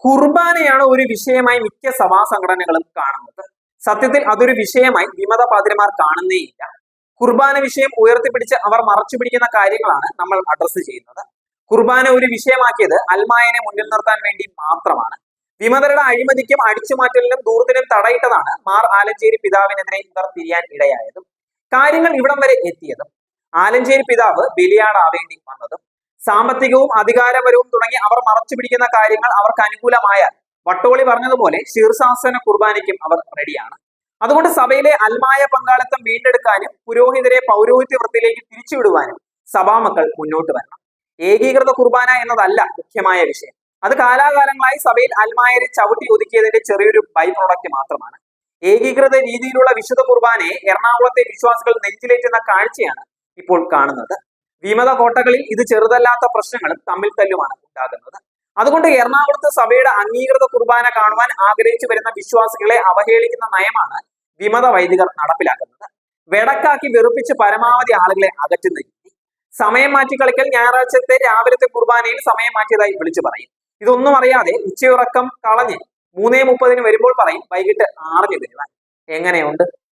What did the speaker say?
കുർബാനയാണ് ഒരു വിഷയമായി മിക്ക സഭാ സംഘടനകളും കാണുന്നത്. സത്യത്തിൽ അതൊരു വിഷയമായി വിമത പാതിരിമാർ കാണുന്നേയില്ല. കുർബാന വിഷയം ഉയർത്തിപ്പിടിച്ച് അവർ മറച്ചു പിടിക്കുന്ന കാര്യങ്ങളാണ് നമ്മൾ അഡ്രസ്സ് ചെയ്യുന്നത്. കുർബാന ഒരു വിഷയമാക്കിയത് അൽമായനെ മുന്നിൽ നിർത്താൻ വേണ്ടി മാത്രമാണ്. വിമതരുടെ അഴിമതിക്കും അടിച്ചുമാറ്റലിനും ദൂർത്തിനും തടയിട്ടതാണ് മാർ ആലഞ്ചേരി പിതാവിനെതിരെ ഇവർ തിരിയാൻ ഇടയായതും കാര്യങ്ങൾ ഇവിടം വരെ എത്തിയതും. ആലഞ്ചേരി പിതാവ് ബലിയാടാവേണ്ടി വന്നതും സാമ്പത്തികവും അധികാരപരവും തുടങ്ങി അവർ മറച്ചു പിടിക്കുന്ന കാര്യങ്ങൾ അവർക്ക് അനുകൂലമായാൽ വട്ടോളി പറഞ്ഞതുപോലെ ശീർഷാസന കുർബാനയ്ക്കും അവർ റെഡിയാണ്. അതുകൊണ്ട് സഭയിലെ അൽമായ പങ്കാളിത്തം വീണ്ടെടുക്കാനും പുരോഹിതരെ പൗരോഹിത്യ വൃത്തിയിലേക്ക് തിരിച്ചുവിടുവാനും സഭാമക്കൾ മുന്നോട്ട് വരണം. ഏകീകൃത കുർബാന എന്നതല്ല മുഖ്യമായ വിഷയം. അത് കാലാകാലങ്ങളായി സഭയിൽ അൽമായരെ ചവിട്ടി ഒതുക്കിയതിന്റെ ചെറിയൊരു ബൈ പ്രോഡക്റ്റ് മാത്രമാണ്. ഏകീകൃത രീതിയിലുള്ള വിശുദ്ധ കുർബാനയെ എറണാകുളത്തെ വിശ്വാസികൾ നെഞ്ചിലേറ്റുന്ന കാഴ്ചയാണ് ഇപ്പോൾ കാണുന്നത്. വിമത കോട്ടകളിൽ ഇത് ചെറുതല്ലാത്ത പ്രശ്നങ്ങളും തമ്മിൽ തല്ലുമാണ് ഉണ്ടാകുന്നത്. അതുകൊണ്ട് എറണാകുളത്ത് സഭയുടെ അംഗീകൃത കുർബാന കാണുവാൻ ആഗ്രഹിച്ചു വരുന്ന വിശ്വാസികളെ അവഹേളിക്കുന്ന നയമാണ് വിമത വൈദികർ നടപ്പിലാക്കുന്നത്. വെടക്കാക്കി വെറുപ്പിച്ച് പരമാവധി ആളുകളെ അകറ്റുന്ന രീതി. സമയം മാറ്റി കളിക്കൽ ഞായറാഴ്ചത്തെ രാവിലത്തെ കുർബാനയിൽ സമയം മാറ്റിയതായി വിളിച്ചു പറയും. ഇതൊന്നും അറിയാതെ ഉച്ചയുറക്കം കളഞ്ഞ് 3:30 വരുമ്പോൾ പറയും വൈകിട്ട് 6 വരുവാൻ. എങ്ങനെയുണ്ട്?